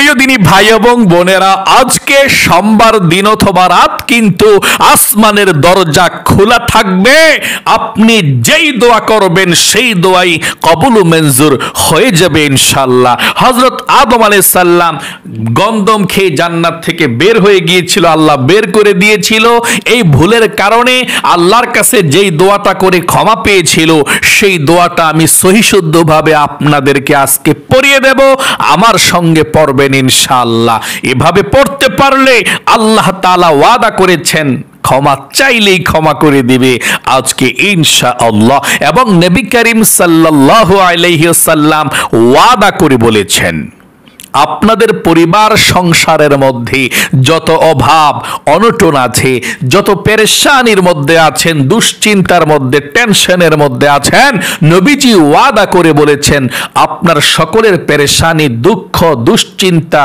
প্রিয় দিনী ভাই এবং বোনেরা, আজকে সোমবার দিন অথবা রাত কিন্তু আসমানের দরজা খোলা থাকবে। আপনি যেই দোয়া করবেন সেই দোয়াই কবুল ও মঞ্জুর হয়ে যাবে ইনশাআল্লাহ। হযরত আদম আলাইহিস সালাম গন্ধম খেয়ে জান্নাত থেকে বের হয়ে গিয়েছিল, আল্লাহ বের করে দিয়েছিল। এই ভুলের কারণে আল্লাহর কাছে যেই দোয়াটা করে ক্ষমা পেয়েছিল সেই দোয়াটা আমি সহিশুদ্ধভাবে আপনাদেরকে আজকে পড়িয়ে দেব। আমার সঙ্গে পড়বেন ইনশাআল্লাহ। এভাবে পড়তে পারলে আল্লাহ তাআলা ওয়াদা করেছেন ক্ষমা চাইলেই ক্ষমা করে দিবে আজকে ইনশাআল্লাহ। এবং নবী করিম সাল্লাল্লাহু আলাইহি ওয়াসাল্লাম ওয়াদা করে বলেছেন, আপনাদের পরিবার সংসারের মধ্যে যত অভাব অনটন আছে, যত পেরেশানির মধ্যে আছেন, দুশ্চিন্তার মধ্যে, টেনশনের মধ্যে আছেন, নবীজি ওয়াদা করে বলেছেন আপনার সকলের পেরেশানি, দুঃখ, দুশ্চিন্তা,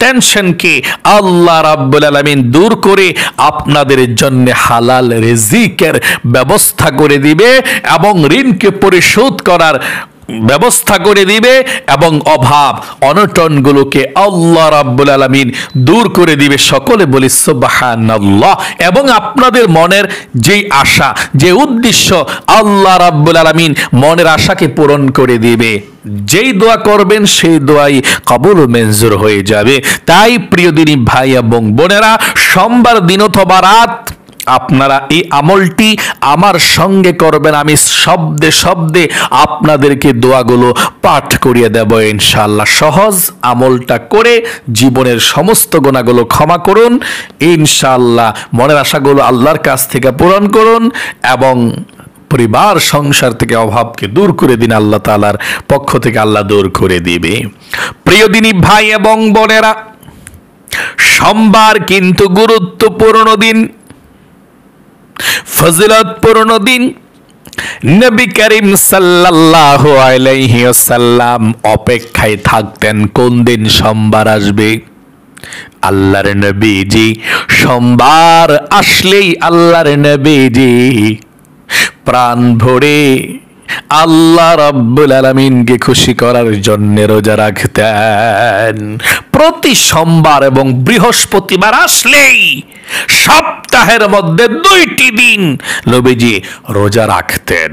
টেনশনকে আল্লাহ রাব্বুল আলামিন দূর করে আপনাদের জন্য হালাল রিজিকের ব্যবস্থা করে দিবে এবং ঋণকে পরিশোধ করার ব্যবস্থা করে দিবে এবং অভাব অনটনগুলোকে আল্লাহ রাব্বুল আলামিন দূর করে দিবে। সকলে বলি সুবহানাল্লাহ। এবং আপনাদের মনের যেই আশা, যে উদ্দেশ্য, আল্লাহ রাব্বুল আলামিন মনের আশাকে পূরণ করে দিবে। যেই দোয়া করবেন সেই দোয়াই কবুল ও মঞ্জুর হয়ে যাবে। তাই প্রিয় দিনী ভাই এবং বোনেরা, সোমবার দিন অথবা রাত আপনারা এই আমলটি আমার সঙ্গে করবেন। আমি শব্দে শব্দে আপনাদেরকে দোয়াগুলো পাঠ করিয়ে দেব ইনশাআল্লাহ। সহজ আমলটা করে জীবনের সমস্ত গুনাহগুলো ক্ষমা করুন ইনশাআল্লাহ। মনের আশাগুলো আল্লাহর কাছ থেকে পূরণ করুন এবং পরিবার সংসার থেকে অভাবকে দূর করে দিন। আল্লাহ তাআলার পক্ষ থেকে আল্লাহ দূর করে দিবে। প্রিয় দিনী ভাই এবং বোনেরা, সোমবার কিন্তু গুরুত্বপূর্ণ দিন, ফজিলতপূর্ণ দিন। নবী করিম সাল্লাল্লাহু আলাইহি ওয়াসাল্লাম অপেক্ষায় থাকতেন কোন দিন সোমবার আসবে। আল্লাহর নবীজি সোমবার আসলেই আল্লাহর নবীজি প্রাণ ভরে আল্লাহ রাব্বুল আলামিনকে খুশি করার জন্য রোজা রাখতেন। প্রতি সোমবার এবং বৃহস্পতিবার আসলেই সপ্তাহের মধ্যে 2টি দিন নবীজি রোজা রাখতেন।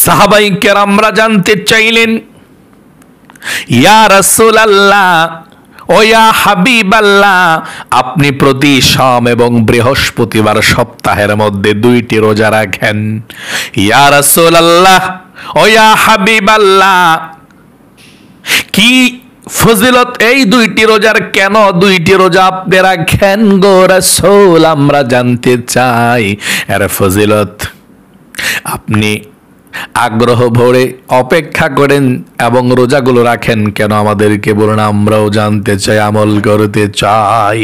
সাহাবায়ে কেরামরা জানতে চাইলেন, ইয়া রাসূলুল্লাহ, ও ইয়া হাবিবাল্লাহ, আপনি প্রতি সোম এবং বৃহস্পতিবার সপ্তাহের মধ্যে 2টি রোজা রাখেন। ইয়া রাসূলুল্লাহ, ও ইয়া হাবিবাল্লাহ, কি ফজিলত এই 2টি রোজার? কেন 2টি রোজা আপনি রাখেন গো রাসূল? আমরা জানতে চাই এর ফজিলত। আপনি আগ্রহ ভরে অপেক্ষা করেন এবং রোজাগুলো রাখেন কেন? আমাদেরকে বলুন, আমরাও জানতে চাই, আমল করতে চাই।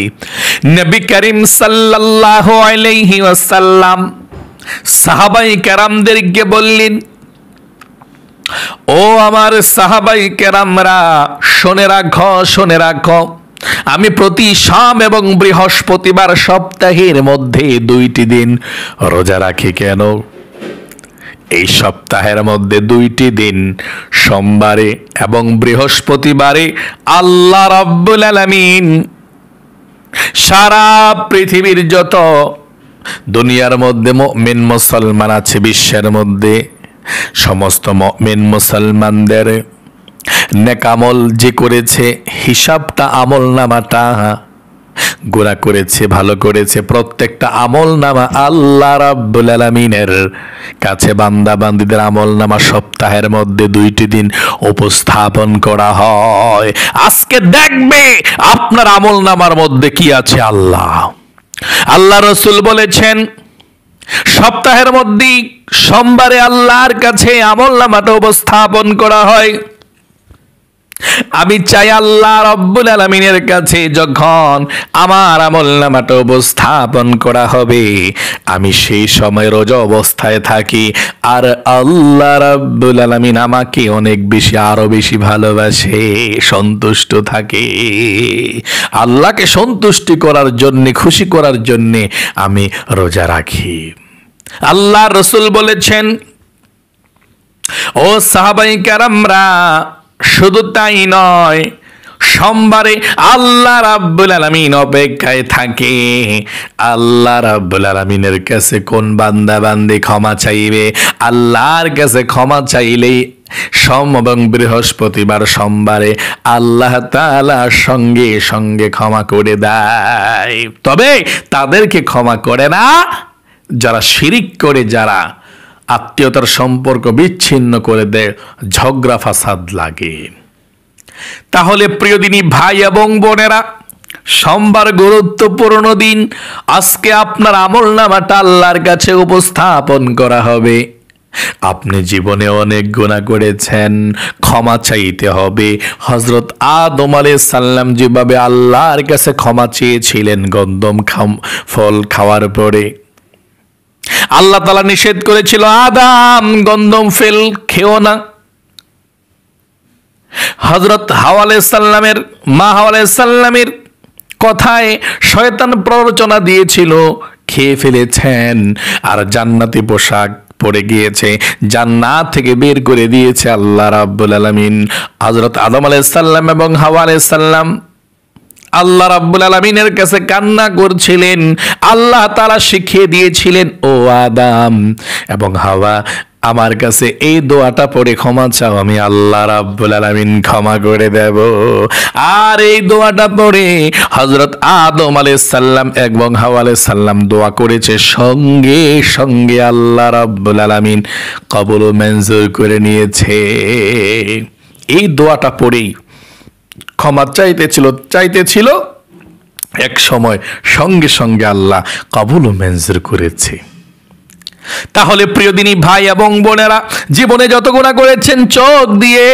নবী করিম সাল্লাল্লাহু আলাইহি ওয়াসাল্লাম সাহাবায়ে কেরামদেরকে বললেন, ও আমার সাহাবায়ে কেরামরা, শুনে রাখো, শুনে রাখো, আমি প্রতি সোম এবং বৃহস্পতিবার সপ্তাহের মধ্যে 2টি দিন রোজা রাখি। কেন? এই সপ্তাহের মধ্যে 2টি দিন, সোমবারে এবং বৃহস্পতিবারে, আল্লাহ রাব্বুল আলামিন সারা পৃথিবীর যত দুনিয়ার মধ্যে মুমিন মুসলমান আছে, বিশ্বের মধ্যে সমস্ত মুমিন মুসলমানদের নেক আমল যে করেছে, হিসাবটা, আমল নামাটা গুনাহ করেছে, ভালো করেছে, প্রত্যেকটা আমল নামা আল্লাহ রাব্বুল আলামিনের কাছে বান্দা বান্দীদের আমল নামা সপ্তাহের মধ্যে 2টি দিন উপস্থাপন করা হয়। আজকে দেখবে আপনার আমল নামার মধ্যে কি আছে। আল্লাহ রাসূল বলেছেন, সপ্তাহের মধ্যে সোমবারে আল্লাহর কাছে আমল নামাটা উপস্থাপন করা হয়। আমি চাই আল্লাহ রাব্বুল আলামিনের কাছে যখন আমার আমলনামাটা উপস্থাপন করা হবে, আমি সেই সময় রোজা অবস্থায় থাকি আর আল্লাহ রাব্বুল আলামিন আমাকে অনেক বেশি, আরো বেশি ভালোবাসে, সন্তুষ্ট থাকে। আল্লাহকে সন্তুষ্টি করার জন্য, খুশি করার জন্য আমি রোজা রাখি। আল্লাহ রাসূল বলেছেন, ও সাহাবায়ে কেরামরা, শুধু তাই নয়, সোমবারে আল্লাহ রাব্বুল আলামিন অপেক্ষায় থাকে আল্লাহ রাব্বুল আলামিনের কাছে কোন বান্দা বান্দি ক্ষমা চাইবে। আল্লাহর কাছে ক্ষমা চাইলেই সোম এবং বৃহস্পতিবার সোমবারে আল্লাহ তাআলা সঙ্গে সঙ্গে ক্ষমা করে দেয়। তবে তাদেরকে ক্ষমা করে না যারা শিরিক করে, যারা আত্মীয়তার সম্পর্ক বিচ্ছিন্ন করে দেয়, ঝগড়া ফাসাদ লাগে। তাহলে প্রিয় দিনী ভাই এবং বোনেরা, সোমবার গুরুত্বপূর্ণ দিন। আজকে আপনার আমলনামাটা আল্লাহর কাছে উপস্থাপন করা হবে। আপনি জীবনে অনেক গুনাহ করেছেন, ক্ষমা চাইতে হবে। হযরত আদম আলাইহিস সালাম যেভাবে আল্লাহর কাছে ক্ষমা চেয়েছিলেন গন্ধম ফল খাওয়ার পরে, আল্লাহ তাআলা নিষেধ করেছিল আদম গন্ধম ফল খেও না। হযরত হাওয়া আলাইহিস সালামের মা হাওয়া আলাইহিস সালামের কথায় শয়তান প্ররোচনা দিয়েছিল, খেয়ে ফেলেছেন আর জান্নাতি পোশাক পড়ে গিয়েছে, জান্নাত থেকে বের করে দিয়েছে আল্লাহ রাব্বুল আলামিন। হযরত আদম আলাইহিস সালাম এবং হাওয়া আলাইহিস সালাম আল্লাহ রাব্বুল আলামিনের কাছে কান্না করছিলেন। আল্লাহ তাআলা শিখিয়ে দিয়েছিলেন, ও আদম এবং হাওয়া, আমার কাছে এই দোয়াটা পড়ে ক্ষমা চাও, আমি আল্লাহ রাব্বুল আলামিন ক্ষমা করে দেব। আর এই দোয়াটা পড়ে হযরত আদম আলাইহিস সালাম এবং হাওয়া আলাইহিস সালাম দোয়া করেছে, সঙ্গে সঙ্গে আল্লাহ রাব্বুল আলামিন কবুল ও মঞ্জুর করে নিয়েছে। এই দোয়াটা পড়েই ক্ষমা চাইতেছিল, এক সময় সঙ্গে সঙ্গে আল্লাহ কবুল ও মঞ্জুর করেছে। তাহলে প্রিয় দিনী ভাই এবং বোনেরা, জীবনে যত গুনাহ করেছেন চোখ দিয়ে,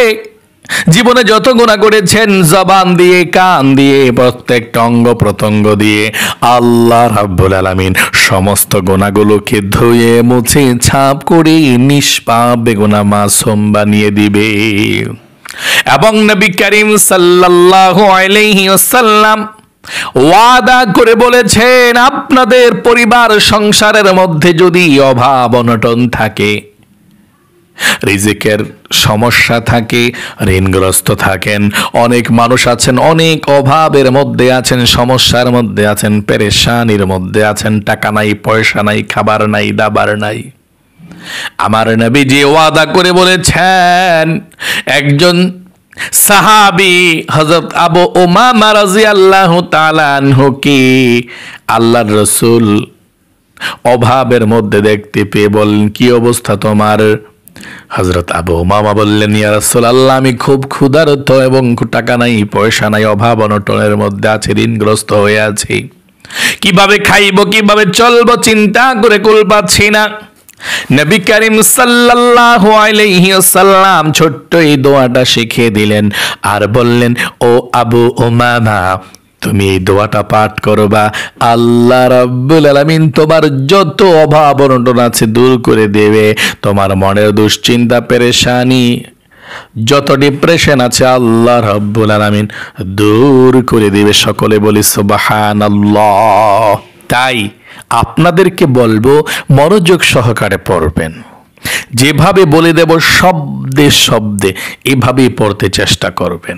জীবনে যত গুনাহ করেছেন জবান দিয়ে, কান দিয়ে, প্রত্যেকটা অঙ্গ প্রত্যঙ্গ দিয়ে, আল্লাহ রাব্বুল আলামিন সমস্ত গুনাহগুলোকে ধুয়ে মুছে ছাপ করে নিষ্পাপ বেগুনাহ মাসুম বানিয়ে দিবে। এবং নবী করিম সাল্লাল্লাহু আলাইহি ওয়াসাল্লাম ওয়াদা করে বলেছেন, আপনাদের পরিবার সংসারের মধ্যে যদি অভাব অনটন থাকে, রিজিকের সমস্যা থাকে, ঋণগ্রস্ত থাকেন, অনেক মানুষ আছেন অনেক অভাবের মধ্যে আছেন, সমস্যার মধ্যে আছেন, পেরেশানির মধ্যে আছেন, টাকা নাই, পয়সা নাই, খাবার নাই, দাবার নাই। আমার নবীজি ওয়াদা করে বলেছেন, একজন সাহাবী হযরত আবু উমামা রাদিয়াল্লাহু তাআলা আনহু কি আল্লাহর রাসূল অভাবের মধ্যে দেখতে পেয়ে বললেন, কি অবস্থা তোমার? হযরত আবু উমামা বললেন, ইয়া রাসূলুল্লাহ, আমি খুব ক্ষুধার্ত এবং টাকা নাই, পয়সা নাই, অভাব অনটনের মধ্যে আছি, ঋণগ্রস্ত হয়ে আছি, কিভাবে খাইব, কিভাবে চলবো চিন্তা করে কুল পাচ্ছি না। নবী করিম সাল্লাল্লাহু আলাইহি ওয়াসাল্লাম ছোট্ট এই দোয়াটা শিখিয়ে দিলেন আর বললেন, ও আবু উমামা, তুমি এই দোয়াটা পাঠ করবা, আল্লাহ রাব্বুল আলামিন তোমার যত অভাব অনটন আছে দূর করে দেবে, তোমার মনের দুশ্চিন্তা পেরেশানি যত ডিপ্রেশন আছে আল্লাহ রাব্বুল আলামিন দূর করে দেবে। সকলে বলি সুবহানাল্লাহ। তাই আপনাদেরকে বলবো, মনোযোগ সহকারে পড়বেন, যেভাবে বলে দেব শব্দে শব্দে এভাবেই পড়তে চেষ্টা করবেন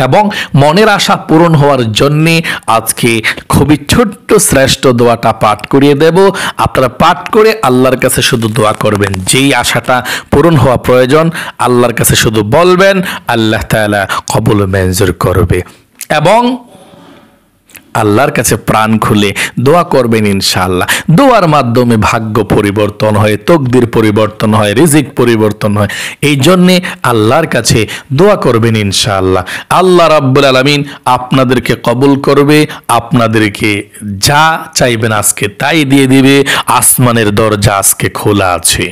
এবং মনের আশা পূরণ হওয়ার জন্যে আজকে খুবই ছোট্ট শ্রেষ্ঠ দোয়াটা পাঠ করিয়ে দেব। আপনারা পাঠ করে আল্লাহর কাছে শুধু দোয়া করবেন, যেই আশাটা পূরণ হওয়া প্রয়োজন আল্লাহর কাছে শুধু বলবেন, আল্লাহ তাআলা কবুল মঞ্জুর করবে। এবং আল্লাহর কাছে প্রাণ খুলে দোয়া করবেন ইনশাআল্লাহ। দোয়ার মাধ্যমে ভাগ্য পরিবর্তন হয়, তকদির পরিবর্তন হয়, রিজিক পরিবর্তন হয়। এই জন্যে আল্লাহর কাছে দোয়া করবেন ইনশাআল্লাহ। আল্লাহ রাব্বুল আলামিন আপনাদেরকে কবুল করবে, আপনাদেরকে যা চাইবেন আজকে তাই দিয়ে দিবে। আসমানের দরজা আজকে খোলা আছে।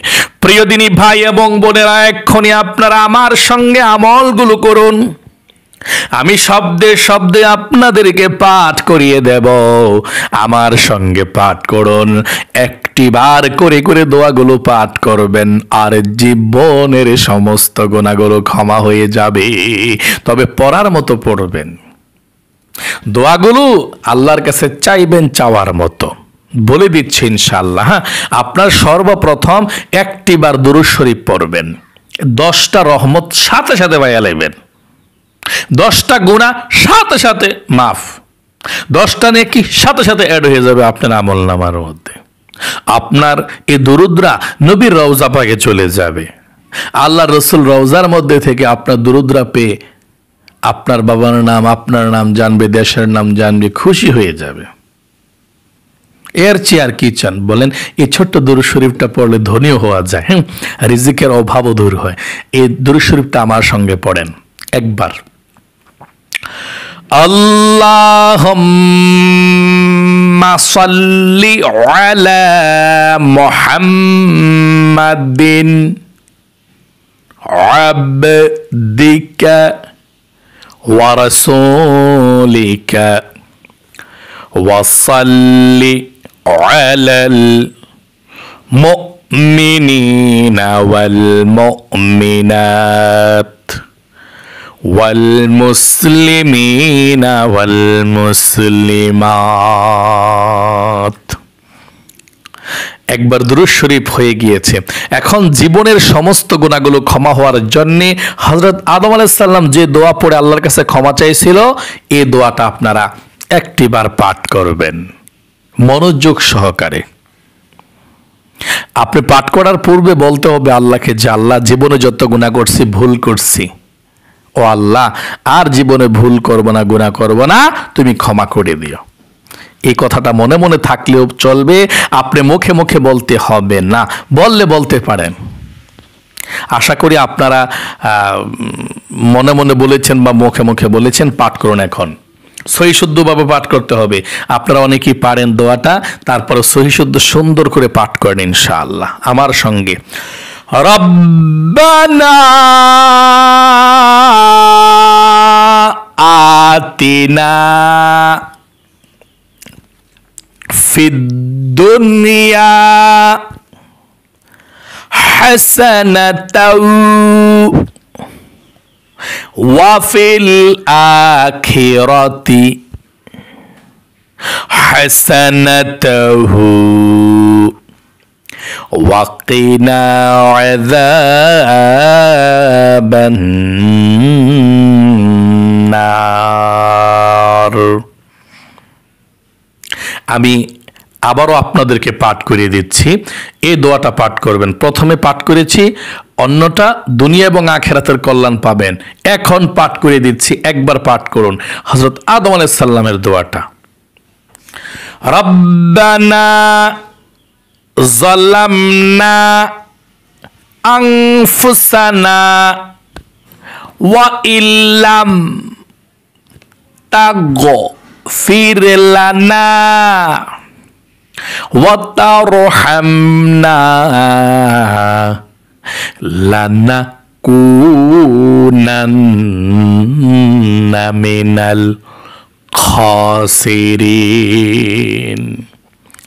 প্রিয় দিনী ভাই এবং বোনেরা, এক্ষুনি আপনারা আমার সঙ্গে আমলগুলো করুন। আমি শব্দে শব্দে আপনাদেরকে পাঠ করিয়ে দেব, আমার সঙ্গে পাঠ করুন। একটি বার করে করে দোয়াগুলো পাঠ করবেন আর জীবনের সমস্ত গুনাহগুলো ক্ষমা হয়ে যাবে। তবে পড়ার মতো পড়বেন, দোয়াগুলো আল্লাহর কাছে চাইবেন চাওয়ার মতো। বলে দিচ্ছি ইনশাআল্লাহ। হ্যাঁ, আপনার সর্বপ্রথম একটি বার দুরূদ শরীফ পড়বেন, 10টা রহমত সাথে সাথে পাইয়া লইবেন। 10টা গুনাহ সাথে সাথে মাফ, 10টা নেকি সাথে সাথে অ্যাড হয়ে যাবে আপনার আমলনামার মধ্যে। আপনার এই দুরুদরা নবীর রওজা পাকে চলে যাবে। আল্লাহ রসুল রওজার মধ্যে থেকে আপনার দুরুদরা পেয়ে আপনার বাবার নাম, আপনার নাম জানবে, দেশের নাম জানবে, খুশি হয়ে যাবে। এর চেয়ে আর কি চান বলেন? এই ছোট্ট দুরূদ শরীফটা পড়লে ধনীও হওয়া যায়, হ্যাঁ, রিজিকের অভাবও দূর হয়। এই দুরূদ শরীফটা আমার সঙ্গে পড়েন একবার। আল্লাহুম্মা সাল্লি আলা মুহাম্মাদিন আবদিকা ওয়া রাসূলিকা ওয়া সাল্লি আলাল মুমিনিনা ওয়াল মুমিনাত ওয়াল মুসলিমিনা ওয়াল মুসলিমাত। একবার দুরূদ শরীফ হয়ে গিয়েছে। এখন জীবনের সমস্ত গুনাহগুলো ক্ষমা হওয়ার জন্য হযরত আদম আলাইহিস সালাম যে দোয়া পড়ে আল্লাহর কাছে ক্ষমা চাইছিল, এই দোয়াটা আপনারা একটিবার পাঠ করবেন মনোযোগ সহকারে। আপনি পাঠ করার পূর্বে বলতে হবে আল্লাহকে যে আল্লাহ, জীবনে যত গুনাহ করছি, ভুল করছি, ও আল্লাহ আর জীবনে ভুল করব না, গুনাহ করব না, তুমি ক্ষমা করে দিও। এই কথাটা মনে মনে থাকলেও চলবে, আপনি মুখে মুখে বলতে হবে না, বললে বলতে পারেন। আশা করি আপনারা মনে মনে বলেছেন বা মুখে মুখে বলেছেন। পাঠ করুন এখন, সহি শুদ্ধভাবে পাঠ করতে হবে। আপনারা অনেকেই পারেন দোয়াটা, তারপরে সহি শুদ্ধ সুন্দর করে পাঠ করেন ইনশাআল্লাহ আমার সঙ্গে। রব্বানা আতিনা ফিদ দুনিয়া হাসানাতাও ওয়া ফিল আখিরাতি হাসানাতাহু ওয়া কিনা আযাবান নার। আমি আবারও আপনাদেরকে পাঠ করিয়ে দিচ্ছি, এই দোয়াটা পাঠ করবেন। প্রথমে পাঠ করেছি, অন্যটা দুনিয়া এবং আখিরাতের কল্যাণ পাবেন। এখন পাঠ করিয়ে দিচ্ছি, একবার পাঠ করুন হযরত আদম আলাইহিস সালামের দোয়াটা। রব্বানা যালামনা আনফুসানা ওয়া ইল্লাম তাগফির লানা ওয়া তারহামনা লানাকুনান্না মিনাল খাসিরিন।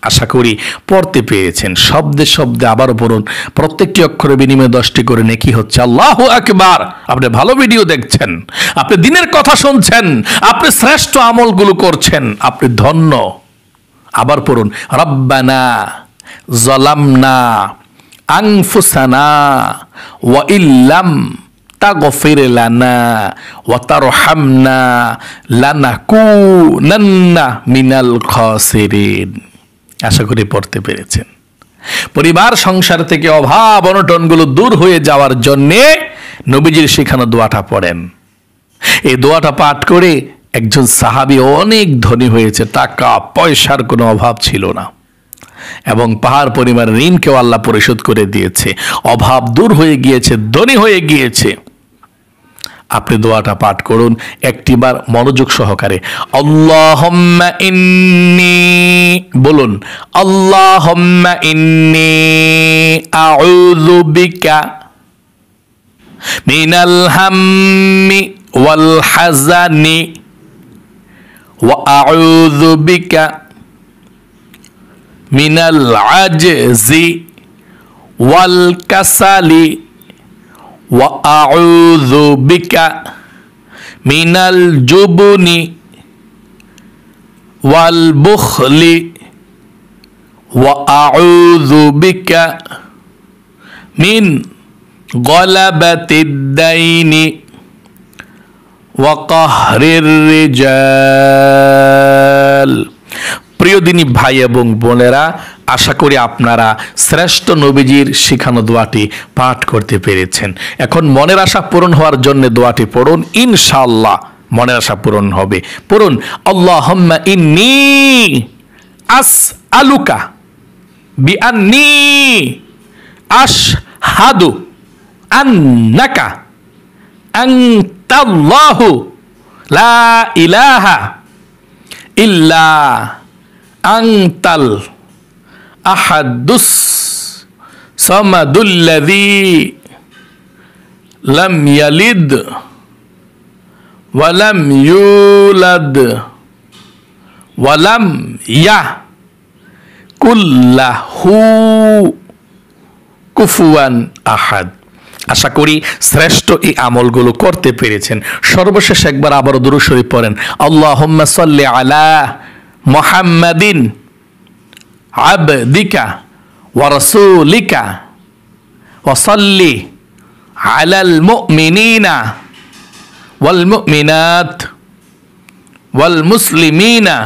আশা করি পড়তে পেরেছেন। শব্দে শব্দে আবারও পড়ুন, প্রত্যেকটি অক্ষরে বিনিময়ে 10টি করে নেকি হচ্ছে। আল্লাহু আকবার। আপনি ভালো ভিডিও দেখছেন, আপনি দিনের কথা শুনছেন, আপনি শ্রেষ্ঠ আমলগুলো করছেন, আপনি ধন্য। আবার পড়ুন, রব্বানা যালামনা আনফুসানা ওয়া ইল্লাম তাগফির লানা ওয়া তারহামনা লানাকুনান্না মিনাল খাসিরিন। আশা করি পড়তে পেরেছেন। পরিবার সংসার থেকে অভাব অনটনগুলো দূর হয়ে যাওয়ার জন্যে নবীজির শেখানো দোয়াটা পড়েন। এই দোয়াটা পাঠ করে একজন সাহাবী অনেক ধনী হয়েছে, টাকা পয়সার কোনো অভাব ছিল না, এবং পাহাড় পরিমাণ ঋণকেও আল্লাহ পরিশোধ করে দিয়েছে, অভাব দূর হয়ে গিয়েছে, ধনী হয়ে গিয়েছে। আপনি দোয়াটা পাঠ করুন একটিবার মনোযোগ সহকারে। আল্লাহুম্মা ইন্নী, বলুন আল্লাহুম্মা ইন্নী আউযু বিকা মিনাল হাম্মি ওয়াল হাযানি ওয়া আউযু বিকা মিনাল আজজি ওয়াল কাসালি ওয়া আউযু বিকা মিনাল জুবনি ওয়াল বুখলি ওয়া আউযু বিকা মিন গলাবাতিদ দাইনি ওয়া কাহরির রিজাল। প্রিয় দিনী ভাই এবং বোনেরা, আশা করি আপনারা শ্রেষ্ঠ নবীজির শিখানো দোয়াটি পাঠ করতে পেরেছেন। এখন মনের আশা পূরণ হওয়ার জন্য দোয়াটি পড়ুন, ইনশাআল্লাহ মনের আশা পূরণ হবে। পড়ুন, আল্লাহুম্মা ইন্নী আসআলুকা বিআন্নী আশহাদু আন্নাকা আনতাল্লাহু লা ইলাহা ইল্লা আনতাল আহাদুস সামাদুল্লাযী লাম ইয়ালিদ ওয়া লাম ইউলাদ ওয়া লাম ইয়াকুল লাহু কুফুয়ান আহাদ। আশা করি শ্রেষ্ঠ এই আমলগুলো করতে পেরেছেন। সর্বশেষ একবার আবারও দুরূদ শরীফ পড়েন, আল্লাহুম্মা সাল্লি আলা মুহাম্মাদিন আবদিকা ওয়া রাসূলিকা ওয়া সাল্লি আলাল মুমিনিনা ওয়াল মুমিনাত ওয়াল মুসলিমিনা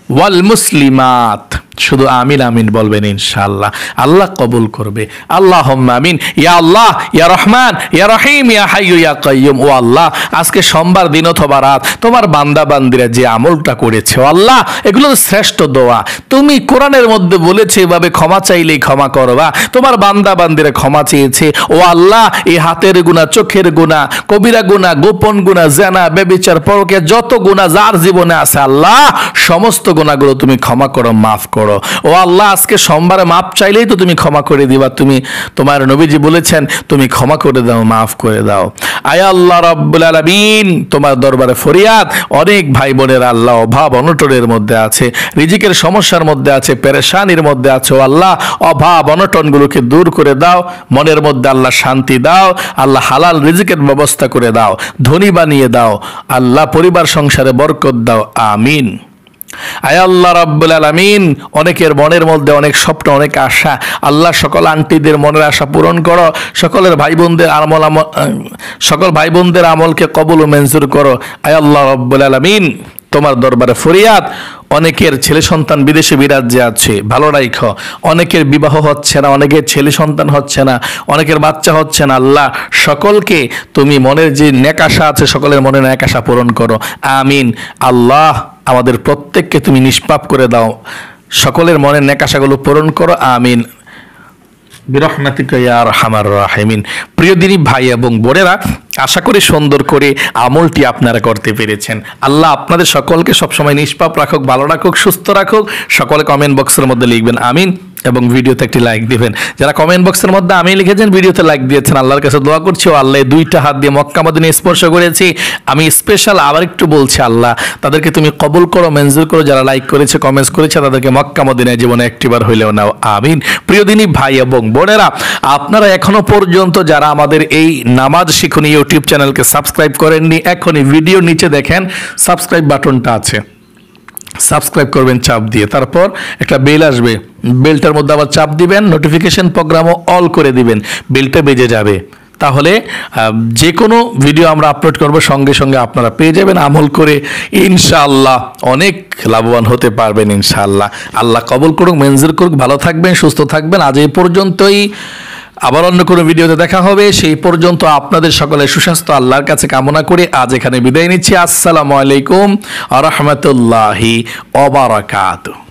ওয়াল মুসলিমাত। শুধু আমিন আমিন বলবেন, ইনশাআল্লাহ আল্লাহ কবুল করবে। আল্লাহুম্মা আমিন। ইয়া আল্লাহ, ইয়া রহমান, ইয়া রহিম, ইয়া হাইয়্যু ইয়া কাইয়্যুম। ও আল্লাহ, আজকে সোমবার দিন অথবা রাত তোমার বান্দা বান্দিরা যে আমলটা করেছে, ও আল্লাহ এগুলো শ্রেষ্ঠ দোয়া। তুমি কোরআনের মধ্যে বলেছে এভাবে ক্ষমা চাইলেই ক্ষমা করবা। তোমার বান্দা বান্দিরা ক্ষমা চেয়েছে, ও আল্লাহ এই হাতের গুনাহ, চোখের গুনাহ, কবিরা গুনাহ, গোপন গুনাহ, জিনা, ব্যভিচার, পরকীয়া, যত গুনাহ যার জীবনে আছে আল্লাহ সমস্ত গুনাহগুলো তুমি ক্ষমা করো, মাফ করো। ও আল্লাহ, আজকে সোমবারে মাপ চাইলেই তো তুমি ক্ষমা করে দিবা। তুমি তোমার নবীজি বলেছেন তুমি ক্ষমা করে দাও, মাফ করে দাও। আয় আল্লাহ রাব্বুল আলামিন, তোমার দরবারে ফরিয়াদ, অনেক ভাই বোনের আল্লাহ অভাব অনটনের মধ্যে আছে, রিজিকের সমস্যার মধ্যে আছে, পেরেশানির মধ্যে আছে। ও আল্লাহ, অভাব অনটনগুলোকে দূর করে দাও, মনের মধ্যে আল্লাহ শান্তি দাও। আল্লাহ হালাল রিজিকের ব্যবস্থা করে দাও, ধনী বানিয়ে দাও। আল্লাহ পরিবার সংসারে বরকত দাও, আমিন। আয় আল্লাহ রাব্বুল আলামিন, অনেকের মনের মধ্যে অনেক স্বপ্ন, অনেক আশা, আল্লাহ সকল আন্টিদের মনের আশা পূরণ করো। সকলের ভাই বোনদের সকল ভাই বোনদের আমলকে কবুল ও মঞ্জুর করো। আয় আল্লাহ রাব্বুল আলামিন, তোমার দরবারে ফরিয়াদ, অনেকের ছেলে সন্তান বিদেশে বিরাজ্যে আছে, ভালো রাখো। অনেকের বিবাহ হচ্ছে না, অনেকের ছেলে সন্তান হচ্ছে না, অনেকের বাচ্চা হচ্ছে না। আল্লাহ সকলকে তুমি মনের যে নেক আশা আছে সকলের মনের নেক আশা পূরণ করো, আমিন। আল্লাহ আমাদের প্রত্যেককে তুমি নিষ্পাপ করে দাও, সকলের মনের নেক আশাগুলো পূরণ করো, আমিন বিরহমাতিকা ইয়া আরহামার রাহিমিন। প্রিয় দিনী ভাই এবং বোনেরা, আশা করি সুন্দর করে আমলটি আপনারা করতে পেরেছেন। আল্লাহ আপনাদের সকলকে সবসময় নিষ্পাপ রাখুক, ভালো রাখুক, সুস্থ রাখুক। সকলে কমেন্ট বক্সের মধ্যে লিখবেন আমিন এবং ভিডিওতে একটি লাইক দিবেন। যারা কমেন্ট বক্সের মধ্যে আমি লিখেছেন, ভিডিওতে লাইক দিয়েছেন, আল্লাহর কাছে দোয়া করছি ও আল্লাহ দুইটা হাত দিয়ে মক্কা মদিনা স্পর্শ করেছি, আমি স্পেশাল আবার একটু বলছি, আল্লাহ তাদেরকে তুমি কবুল করো, মঞ্জুর করো। যারা লাইক করেছে, কমেন্টস করেছে, তাদেরকে মক্কা মদিনায় জীবনে একটিবার হইলেও নাও, আমিন। প্রিয় দিনী ভাই এবং বোনেরা, আপনারা এখনো পর্যন্ত যারা আমাদের এই নামাজ শিখুনি ইউটিউব চ্যানেলকে সাবস্ক্রাইব করেননি, এখনই ভিডিও নিচে দেখেন সাবস্ক্রাইব বাটনটা আছে, সাবস্ক্রাইব করবেন চাপ দিয়ে। তারপর একটা বেল আসবে, বেলটার মধ্যে আবার চাপ দিবেন, নোটিফিকেশন প্রোগ্রামও অল করে দিবেন, বেলটা বেজে যাবে। তাহলে যে কোনো ভিডিও আমরা আপলোড করব সঙ্গে সঙ্গে আপনারা পেয়ে যাবেন। আমল করে ইনশাআল্লাহ অনেক লাভবান হতে পারবেন ইনশাআল্লাহ। আল্লাহ কবুল করুক, মঞ্জুর করুক। ভালো থাকবেন, সুস্থ থাকবেন। আজ এই পর্যন্তই, আবার অন্য কোনো ভিডিওতে দেখা হবে। সেই পর্যন্ত আপনাদের সকলের সুস্বাস্থ্য আল্লাহর কাছে কামনা করে আজ এখানে বিদায় নিচ্ছি। আসসালামু আলাইকুম ওয়া রাহমাতুল্লাহি ওয়া বারাকাতুহু।